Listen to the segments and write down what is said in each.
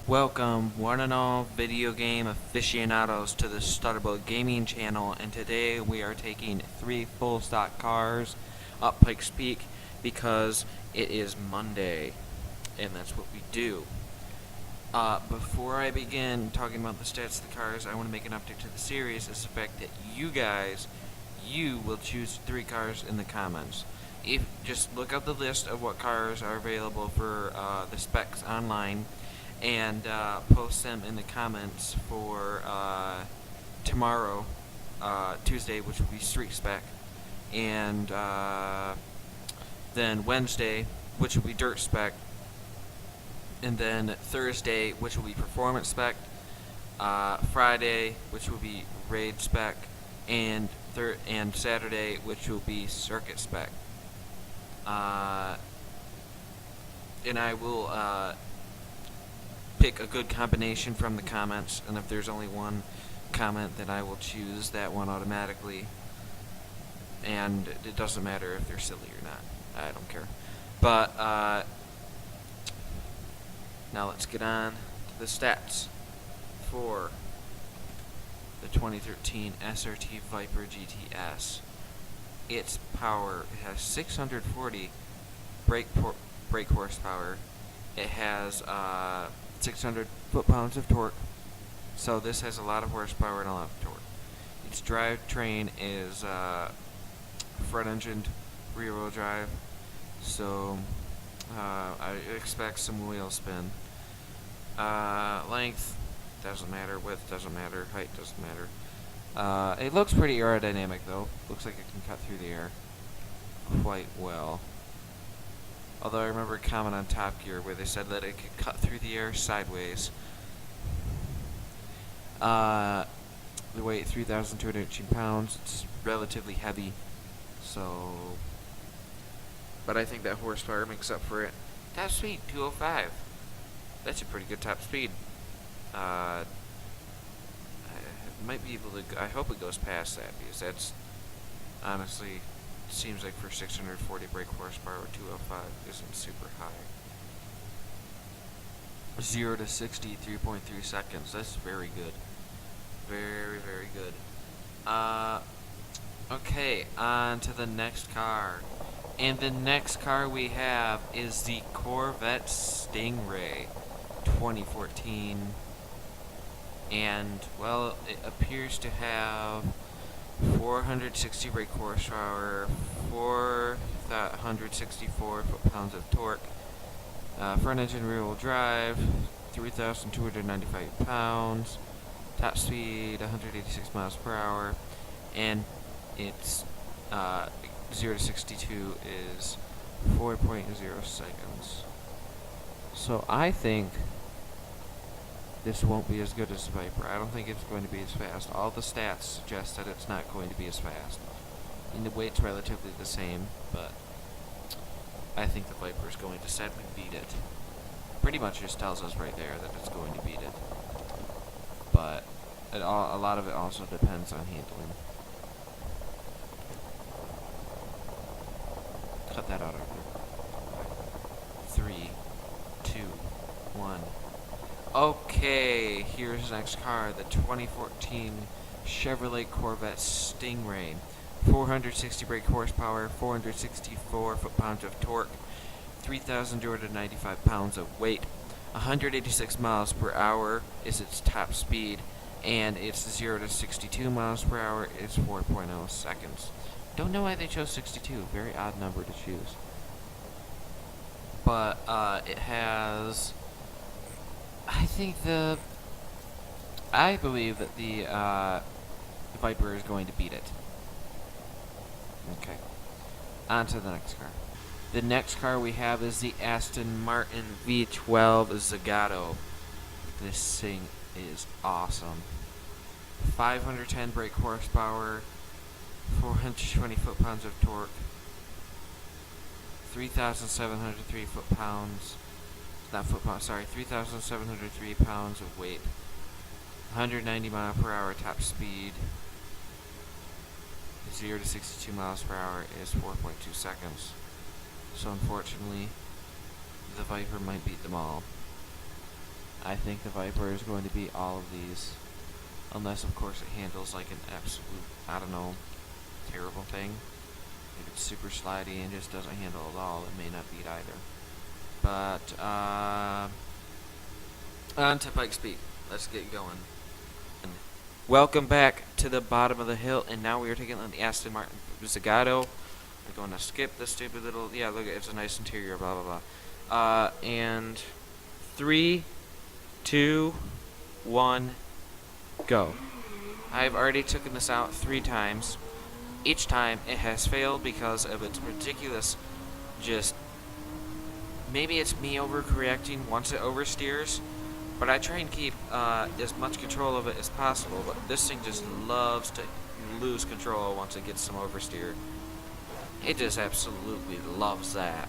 Welcome, one and all video game aficionados, to the StutterBullet gaming channel, and today we are taking 3 full stock cars up Pikes Peak because it is Monday, and that's what we do. Before I begin talking about the stats of the cars, I want to make an update to the series. Is the fact that you will choose 3 cars in the comments. If just look up the list of what cars are available for the specs online, and post them in the comments for tomorrow, Tuesday, which will be Street Spec, and then Wednesday, which will be Dirt Spec, and then Thursday, which will be Performance Spec, Friday, which will be Raid Spec, and Saturday, which will be Circuit Spec. And I will pick a good combination from the comments, and if there's only one comment, then I will choose that one automatically, and it doesn't matter if they're silly or not. I don't care. But now let's get on to the stats for the 2013 SRT Viper GTS. Its power, it has 640 brake horsepower. It has 600 foot-pounds of torque, so this has a lot of horsepower and a lot of torque. Its drivetrain is front-engined rear-wheel drive, so I expect some wheel spin. Length doesn't matter, width doesn't matter, height doesn't matter. It looks pretty aerodynamic though. Looks like it can cut through the air quite well. Although I remember a comment on Top Gear where they said that it could cut through the air sideways. The weight, 3,218 pounds. It's relatively heavy, so... But I think that horsepower makes up for it. Top speed, 205. That's a pretty good top speed. I might be able to... I hope it goes past that, because that's... Honestly... seems like for 640 brake horsepower, 205 isn't super high. 0 to 60, 3.3 seconds. That's very good. Very, very good. Okay, on to the next car. And the next car we have is the Corvette Stingray 2014. And, well, it appears to have 460 brake horsepower, 464 foot-pounds of torque, front engine rear-wheel drive, 3,295 pounds, top speed 186 miles per hour, and its 0 to 62 is 4.0 seconds. So I think this won't be as good as the Viper. I don't think it's going to be as fast. All the stats suggest that it's not going to be as fast. And the weight's relatively the same, but I think the Viper is going to sadly beat it. Pretty much just tells us right there that it's going to beat it. But a lot of it also depends on handling. Cut that out over there. 3, 2, 1. Okay, here's the next car, the 2014 Chevrolet Corvette Stingray. 460 brake horsepower, 464 foot-pounds of torque, 3,295 pounds of weight, 186 miles per hour is its top speed, and its 0 to 62 miles per hour is 4.0 seconds. Don't know why they chose 62, very odd number to choose. But it has... I believe that the Viper is going to beat it. Okay. On to the next car. The next car we have is the Aston Martin V12 Zagato. This thing is awesome. 510 brake horsepower, 420 foot-pounds of torque, 3,703 foot-pounds. Not foot-pounds, sorry, 3,703 pounds of weight, 190 mile per hour top speed, 0 to 62 miles per hour is 4.2 seconds. So unfortunately, the Viper might beat them all. I think the Viper is going to beat all of these. Unless, of course, it handles like an absolute, I don't know, terrible thing. If it's super slidey and just doesn't handle at all, it may not beat either. But, on to Pikes Peak. Let's get going. Welcome back to the bottom of the hill, and now we are taking on the Aston Martin Zagato. We're going to skip the stupid little, yeah, look, it's a nice interior, blah, blah, blah. And 3, 2, 1, go. I've already taken this out 3 times. Each time it has failed because of its ridiculous, just, maybe it's me overcorrecting once it oversteers, but I try and keep as much control of it as possible, but this thing just loves to lose control once it gets some oversteer. It just absolutely loves that.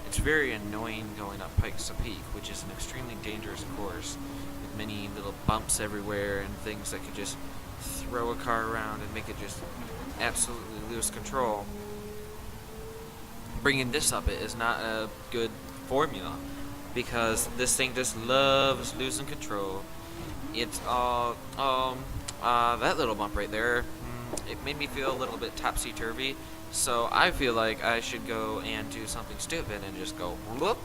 It's very annoying going up Pikes Peak, which is an extremely dangerous course, with many little bumps everywhere and things that could just throw a car around and make it just absolutely lose control. Bringing this up it is not a good formula, because this thing just loves losing control. It's all, that little bump right there, it made me feel a little bit topsy-turvy, so I feel like I should go and do something stupid and just go whoop.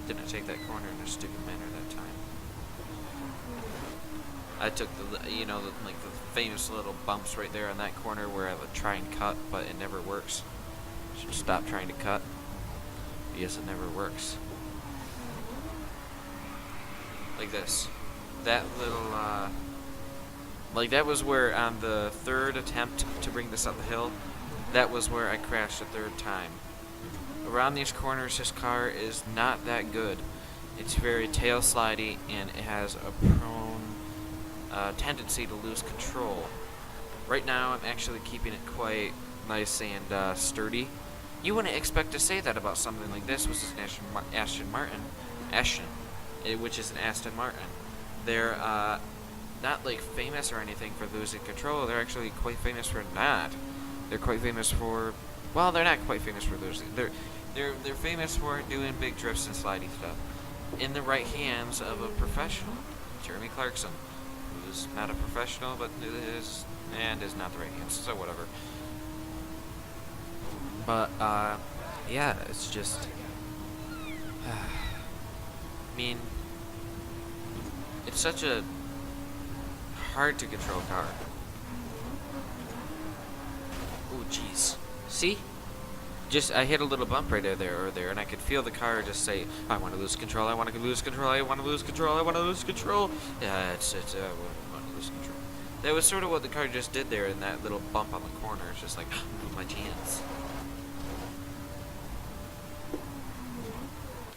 Didn't take that corner in a stupid manner that time. I took the, you know, like the famous little bumps right there on that corner where I would try and cut, but it never works. Should stop trying to cut. Yes, it never works. Like this. That little, like that was where on the 3rd attempt to bring this up the hill, that was where I crashed the 3rd time. Around these corners, this car is not that good. It's very tail slidey, and it has a prone tendency to lose control. Right now, I'm actually keeping it quite nice and sturdy. You wouldn't expect to say that about something like this, which is an Aston Martin, which is an Aston Martin. They're not like famous or anything for losing control. They're actually quite famous for not. They're quite famous for, well, they're not quite famous for losing. They're famous for doing big drifts and slidey stuff in the right hands of a professional, Jeremy Clarkson, who's not a professional but is not the right hands. So whatever. But yeah, it's just, I mean, it's such a hard to control car. Oh jeez, see? Just, I hit a little bump right there, and I could feel the car just say, I want to lose control, I want to lose control, I want to lose control, I want to lose control. Yeah, I want to lose control. That was sort of what the car just did there in that little bump on the corner. It's just like, my chance.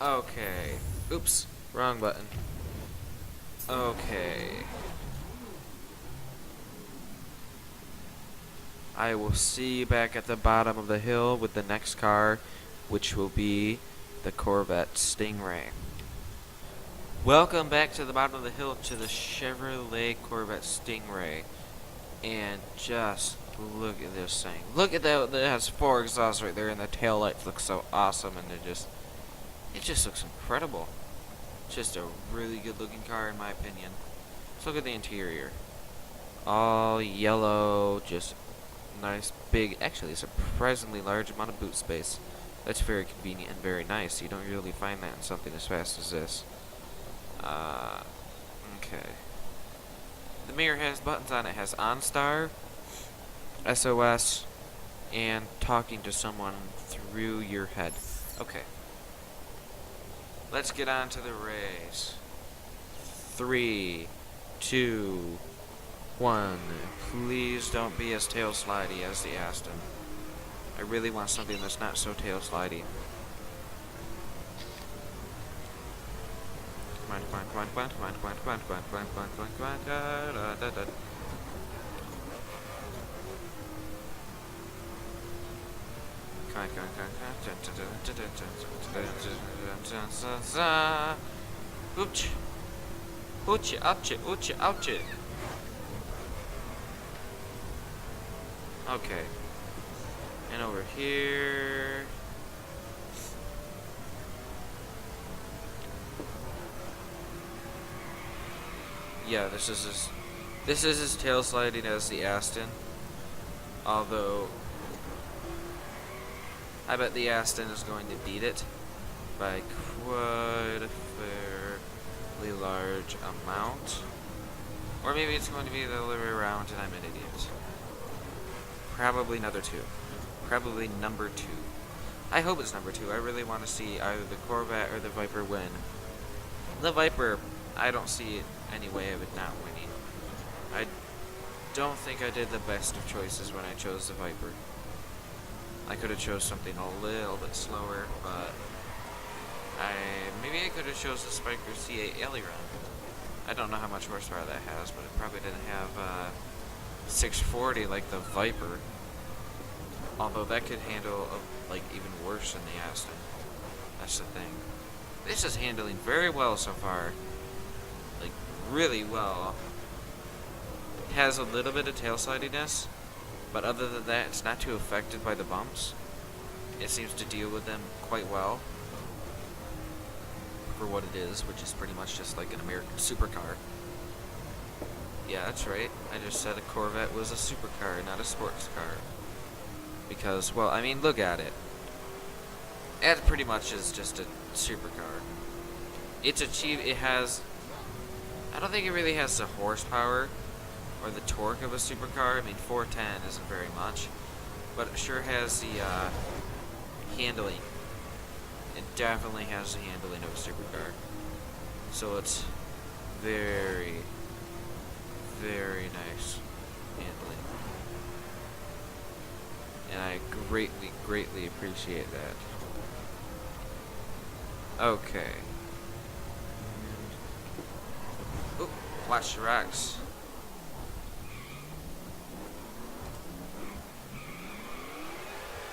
Okay. Oops, wrong button. Okay. I will see you back at the bottom of the hill with the next car, which will be the Corvette Stingray. Welcome back to the bottom of the hill to the Chevrolet Corvette Stingray. And just look at this thing. Look at that, it has 4 exhausts right there, and the taillights look so awesome, and it just looks incredible. Just a really good looking car in my opinion. Let's look at the interior. All yellow, just nice big, actually a surprisingly large amount of boot space. That's very convenient and very nice. You don't really find that in something as fast as this. Okay. The mirror has buttons on it. It has OnStar, SOS, and talking to someone through your head. Okay. Let's get on to the race. 3, 2, 1. Please don't be as tail slidey as the Aston. I really want something that's not so tail slidey. Come on, come on, come on, come on, come on, come on, come on, come on, come on, come on, come on, come on, da, da, da, da. Come on, come on, come on, Ooch. Ooch, ouch, ouch, ouch. Okay. And over here. yeah, this is as tail sliding as the Aston. Although I bet the Aston is going to beat it by quite a fairly large amount. Or maybe it's going to be the other way around and I'm an idiot. Probably another 2. Probably number 2. I hope it's number 2. I really want to see either the Corvette or the Viper win. The Viper, I don't see any way of it not winning. I don't think I did the best of choices when I chose the Viper. I could have chose something a little bit slower, but maybe I could have chose the Spiker C8 Aileron. I don't know how much horsepower that has, but it probably didn't have 640 like the Viper. Although that could handle like even worse than the Aston. That's the thing. This is handling very well so far. Like really well. It has a little bit of tail slidiness, but other than that, it's not too affected by the bumps. It seems to deal with them quite well for what it is, which is pretty much just like an American supercar. Yeah, that's right. I just said a Corvette was a supercar, not a sports car. Because, well, I mean, look at it. It pretty much is just a supercar. It has, I don't think it really has the horsepower or the torque of a supercar. I mean, 410 isn't very much, but it sure has the handling. It definitely has the handling of a supercar. So it's very, very nice handling. And I greatly, greatly appreciate that. Okay. Oh, watch the rocks.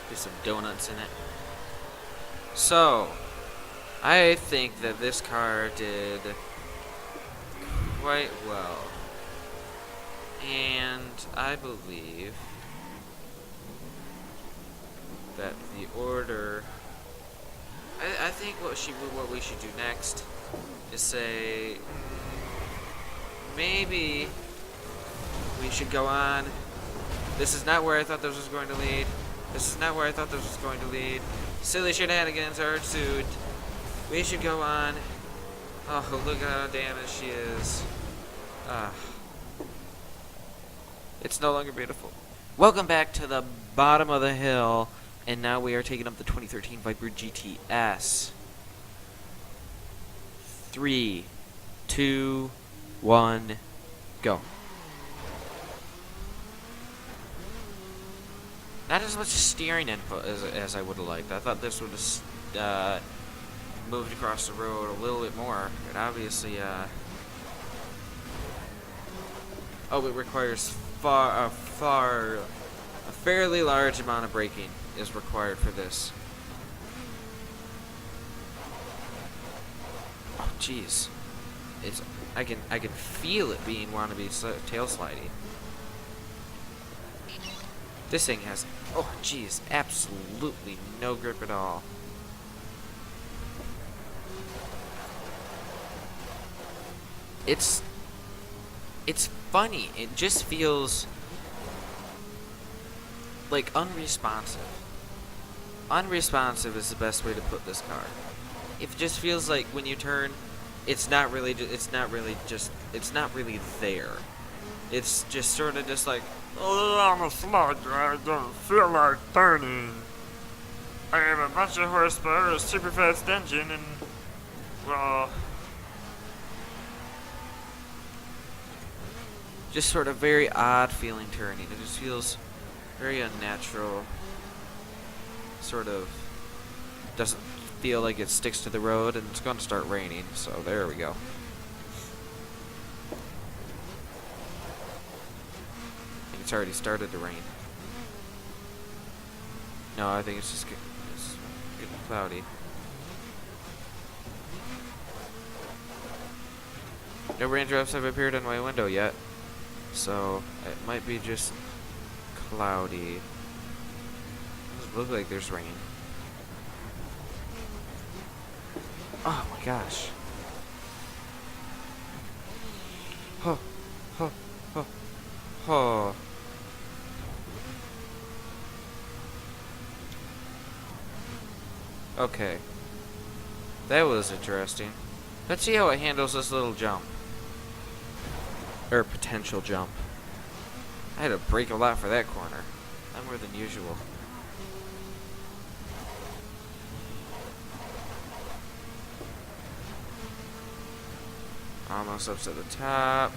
Get some donuts in it. So, I think that this car did quite well. And I believe that the order, I think what we should do next is say, maybe we should go on. This is not where I thought this was going to lead. This is not where I thought this was going to lead. Silly shenanigans are ensued. We should go on. Oh, look at how damaged she is. It's no longer beautiful. Welcome back to the bottom of the hill. And now we are taking up the 2013 Viper GTS. 3, 2, 1, go. Not as much steering input as I would have liked. I thought this would have moved across the road a little bit more. It obviously, oh, it requires a fairly large amount of braking is required for this. Oh, jeez. I can feel it being wannabe tail sliding. This thing has, oh jeez, absolutely no grip at all. It's funny. It just feels like unresponsive. Unresponsive is the best way to put this car. It just feels like when you turn, it's not really there. It's just sort of just like, oh, I'm a slugger, I don't feel like turning. I have a bunch of horsepower, a super fast engine, and, well, just sort of very odd feeling turning. It just feels very unnatural. Sort of doesn't feel like it sticks to the road, and it's going to start raining, so there we go. I think it's already started to rain. No, I think it's just getting cloudy. No raindrops have appeared in my window yet, so it might be just cloudy. Doesn't look like there's rain. Oh my gosh. Huh. Huh. Huh. Huh. Okay. That was interesting. Let's see how it handles this little jump. Or potential jump. I had to brake a lot for that corner. Not more than usual. Almost up to the top.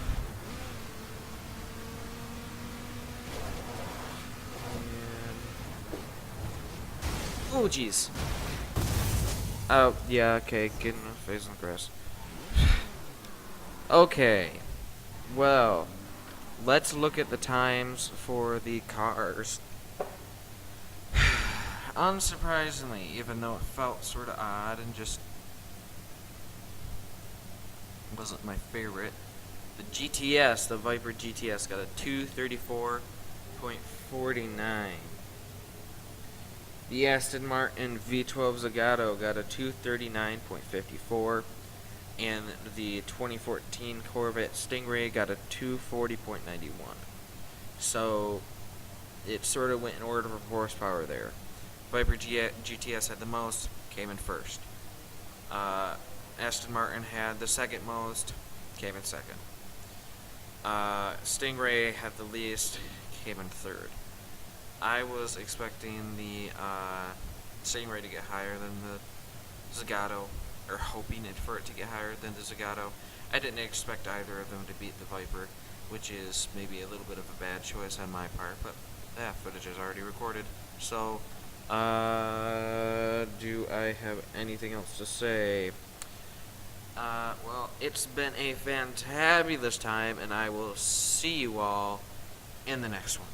Oh, jeez. Oh, yeah, okay. Get in the face on the grass. Okay. Well, let's look at the times for the cars. Unsurprisingly, even though it felt sort of odd and just wasn't my favorite, the GTS, the Viper GTS, got a 234.49. The Aston Martin V12 Zagato got a 239.54. And the 2014 Corvette Stingray got a 240.91. So it sort of went in order of horsepower there. Viper GTS had the most, came in first. Aston Martin had the second most, came in second. Stingray had the least, came in third. I was expecting the Stingray to get higher than the Zagato, or hoping for it to get higher than the Zagato. I didn't expect either of them to beat the Viper, which is maybe a little bit of a bad choice on my part, but yeah, footage is already recorded. So, do I have anything else to say? Well, it's been a fantabulous time, and I will see you all in the next one.